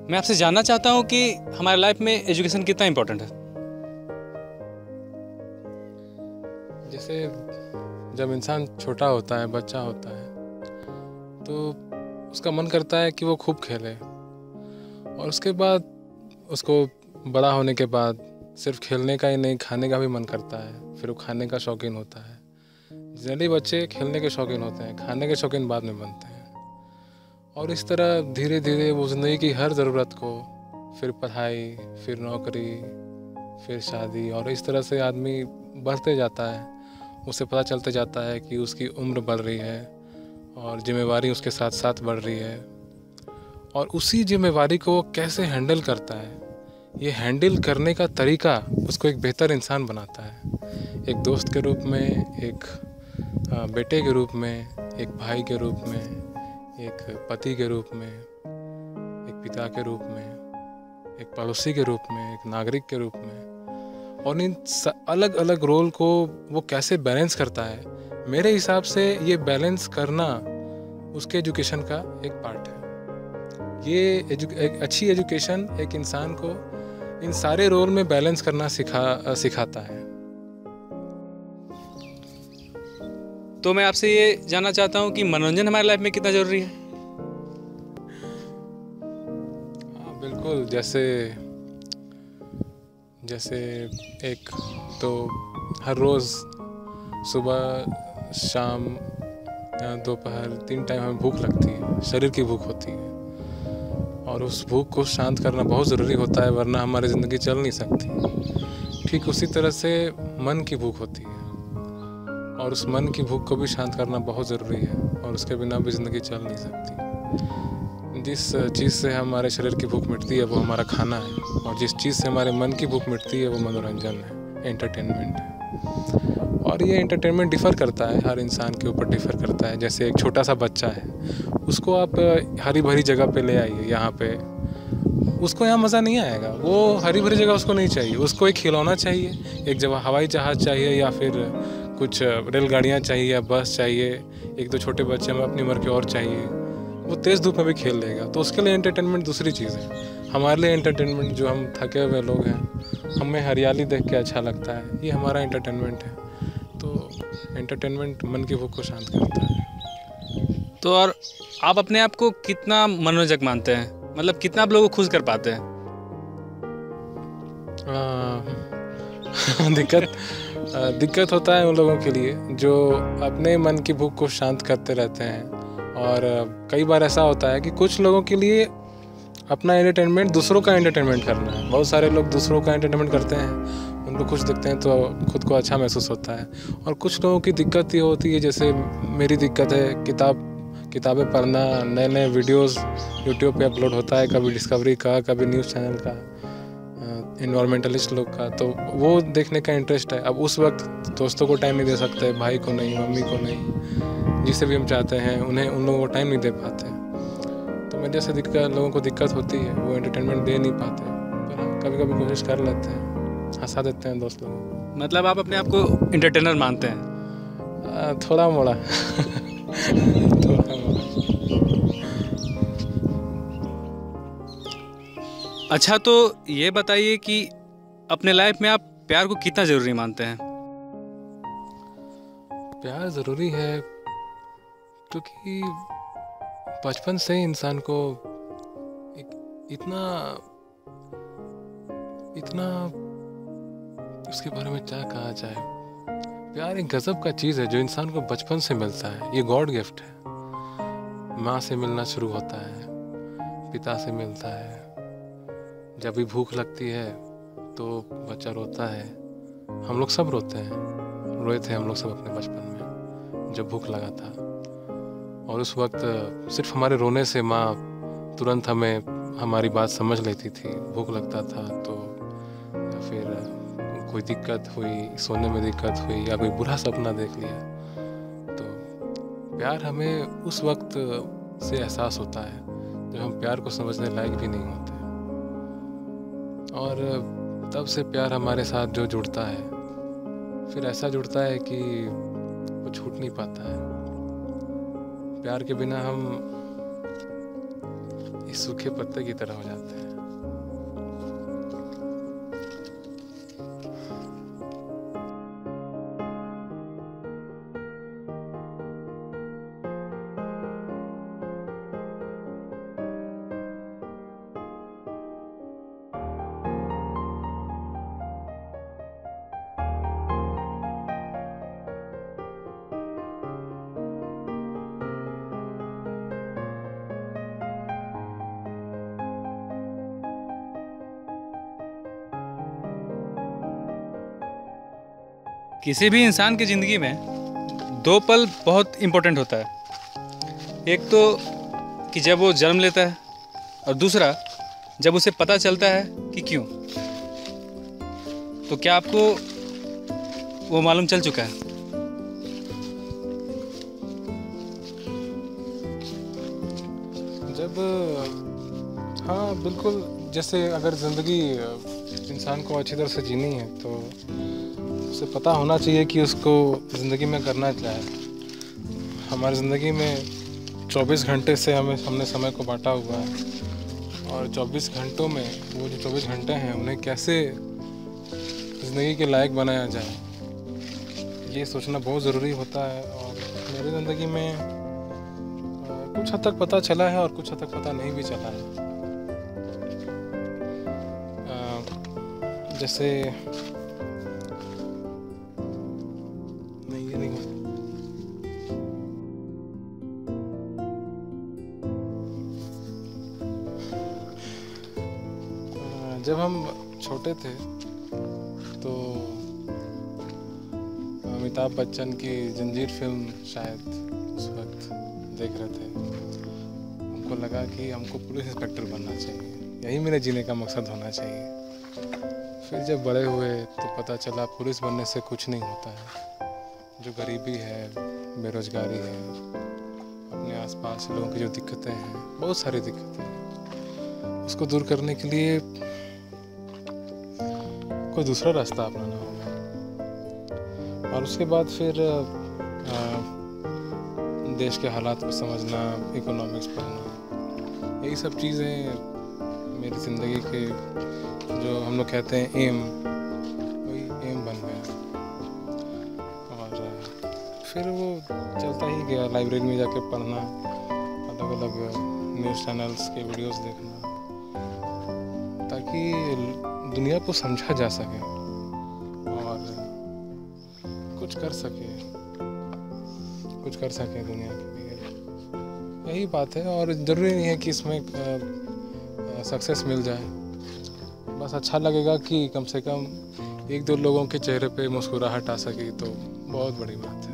मैं आपसे जानना चाहता हूँ कि हमारे लाइफ में एजुकेशन कितना इम्पोर्टेंट है। जैसे जब इंसान छोटा होता है, बच्चा होता है, तो उसका मन करता है कि वो खूब खेले, और उसके बाद उसको बड़ा होने के बाद सिर्फ खेलने का ही नहीं, खाने का भी मन करता है। फिर वो खाने का शौकीन होता है। जनरली बच्चे खेलने के शौकीन होते हैं, खाने के शौकीन बाद में बनते हैं। और इस तरह धीरे धीरे वो ज़िंदगी की हर ज़रूरत को, फिर पढ़ाई, फिर नौकरी, फिर शादी, और इस तरह से आदमी बढ़ते जाता है। उसे पता चलते जाता है कि उसकी उम्र बढ़ रही है और जिम्मेवारी उसके साथ साथ बढ़ रही है, और उसी जिम्मेवारी को वो कैसे हैंडल करता है, ये हैंडल करने का तरीका उसको एक बेहतर इंसान बनाता है। एक दोस्त के रूप में, एक बेटे के रूप में, एक भाई के रूप में, एक पति के रूप में, एक पिता के रूप में, एक पड़ोसी के रूप में, एक नागरिक के रूप में। और इन अलग अलग रोल को वो कैसे बैलेंस करता है, मेरे हिसाब से ये बैलेंस करना उसके एजुकेशन का एक पार्ट है। एक अच्छी एजुकेशन एक इंसान को इन सारे रोल में बैलेंस करना सिखाता है। तो मैं आपसे ये जानना चाहता हूँ कि मनोरंजन हमारी लाइफ में कितना ज़रूरी है। हाँ बिल्कुल, जैसे एक तो हर रोज़ सुबह, शाम या दोपहर 3 टाइम हमें भूख लगती है, शरीर की भूख होती है, और उस भूख को शांत करना बहुत ज़रूरी होता है, वरना हमारी ज़िंदगी चल नहीं सकती। ठीक उसी तरह से मन की भूख होती है, और उस मन की भूख को भी शांत करना बहुत ज़रूरी है, और उसके बिना भी ज़िंदगी चल नहीं सकती। जिस चीज़ से हमारे शरीर की भूख मिटती है वो हमारा खाना है, और जिस चीज़ से हमारे मन की भूख मिटती है वो मनोरंजन है, एंटरटेनमेंट है। और ये एंटरटेनमेंट डिफ़र करता है, हर इंसान के ऊपर डिफ़र करता है। जैसे एक छोटा सा बच्चा है, उसको आप हरी भरी जगह पे ले आइए, यहाँ पे उसको यहाँ मज़ा नहीं आएगा। वो हरी भरी जगह उसको नहीं चाहिए, उसको एक खिलौना चाहिए, एक जगह हवाई जहाज़ चाहिए, या फिर कुछ रेलगाड़ियाँ चाहिए, या बस चाहिए। एक दो छोटे बच्चे में अपनी उम्र के और चाहिए, वो तेज़ धूप में भी खेल लेगा। तो उसके लिए एंटरटेनमेंट दूसरी चीज़ है। हमारे लिए एंटरटेनमेंट, जो हम थके हुए लोग हैं, हमें हरियाली देख के अच्छा लगता है, ये हमारा एंटरटेनमेंट है। तो एंटरटेनमेंट मन की भूख को शांत करता है। तो और आप अपने आप को कितना मनोरंजक मानते हैं, मतलब कितना आप लोगों को खुश कर पाते हैं। दिक्कत होता है उन लोगों के लिए जो अपने मन की भूख को शांत करते रहते हैं। और कई बार ऐसा होता है कि कुछ लोगों के लिए अपना एंटरटेनमेंट दूसरों का एंटरटेनमेंट करना है। बहुत सारे लोग दूसरों का एंटरटेनमेंट करते हैं, उनको खुश दिखते हैं तो खुद को अच्छा महसूस होता है। और कुछ लोगों की दिक्कत ये होती है, जैसे मेरी दिक्कत है, किताबें पढ़ना, नए नए वीडियोस यूट्यूब पे अपलोड होता है, कभी डिस्कवरी का, कभी न्यूज़ चैनल का, इन्वायरमेंटलिस्ट लोग का, तो वो देखने का इंटरेस्ट है। अब उस वक्त दोस्तों को टाइम नहीं दे सकते, भाई को नहीं, मम्मी को नहीं, जिसे भी हम चाहते हैं उन्हें, उन लोगों को टाइम नहीं दे पाते। तो मेरे जैसे लोगों को दिक्कत होती है, वो एंटरटेनमेंट दे नहीं पाते, पर कभी कभी कोशिश कर लेते हैं, हंसा देते हैं दोस्त लोगों को। मतलब आप अपने आप को एंटरटेनर मानते हैं। थोड़ा मोड़ा थोड़ा मोड़ा। अच्छा, तो ये बताइए कि अपने लाइफ में आप प्यार को कितना ज़रूरी मानते हैं। प्यार ज़रूरी है क्योंकि बचपन से ही इंसान को इतना उसके बारे में क्या कहा जाए। प्यार एक गजब का चीज़ है जो इंसान को बचपन से मिलता है, ये गॉड गिफ्ट है। माँ से मिलना शुरू होता है, पिता से मिलता है। जब भी भूख लगती है तो बच्चा रोता है, हम लोग सब रोते हैं, रोए थे हम लोग सब अपने बचपन में जब भूख लगा था। और उस वक्त सिर्फ हमारे रोने से माँ तुरंत हमारी बात समझ लेती थी। भूख लगता था तो, या फिर कोई दिक्कत हुई, सोने में दिक्कत हुई, या कोई बुरा सपना देख लिया, तो प्यार हमें उस वक्त से एहसास होता है जब हम प्यार को समझने लायक भी नहीं होते। और तब से प्यार हमारे साथ जो जुड़ता है, फिर ऐसा जुड़ता है कि वो छूट नहीं पाता है। प्यार के बिना हम ये सूखे पत्ते की तरह हो जाते हैं। किसी भी इंसान की ज़िंदगी में दो पल बहुत इम्पोर्टेंट होता है। एक तो कि जब वो जन्म लेता है, और दूसरा जब उसे पता चलता है कि क्यों। तो क्या आपको वो मालूम चल चुका है? जब हाँ बिल्कुल, जैसे अगर ज़िंदगी इंसान को अच्छी तरह से जीनी है तो उसे पता होना चाहिए कि उसको ज़िंदगी में करना क्या है। हमारी ज़िंदगी में 24 घंटे से हमने समय को बांटा हुआ है, और 24 घंटों में वो जो 24 घंटे हैं उन्हें कैसे ज़िंदगी के लायक बनाया जाए, ये सोचना बहुत ज़रूरी होता है। और मेरी ज़िंदगी में कुछ हद तक पता चला है और कुछ हद तक पता नहीं भी चला है। जैसे नहीं, ये नहीं, जब हम छोटे थे तो अमिताभ बच्चन की जंजीर फिल्म शायद उस वक्त देख रहे थे। हमको लगा कि हमको पुलिस इंस्पेक्टर बनना चाहिए, यही मेरे जीने का मकसद होना चाहिए। फिर जब बड़े हुए तो पता चला पुलिस बनने से कुछ नहीं होता है। जो गरीबी है, बेरोजगारी है, अपने आसपास लोगों की जो दिक्कतें हैं, बहुत सारी दिक्कतें हैं, उसको दूर करने के लिए कोई दूसरा रास्ता अपनाना होगा। और उसके बाद फिर देश के हालात को समझना, इकोनॉमिक्स पढ़ना, यही सब चीज़ें मेरी ज़िंदगी के जो हम लोग कहते हैं एम, वही एम बन गया। और फिर वो चलता ही गया, लाइब्रेरी में जाके पढ़ना, अलग अलग न्यूज़ चैनल्स के वीडियोस देखना, ताकि दुनिया को समझा जा सके और कुछ कर सके दुनिया के लिए। यही बात है, और ज़रूरी नहीं है कि इसमें सक्सेस मिल जाए। बस अच्छा लगेगा कि कम से कम एक दो लोगों के चेहरे पे मुस्कुराहट आ सके तो बहुत बड़ी बात है।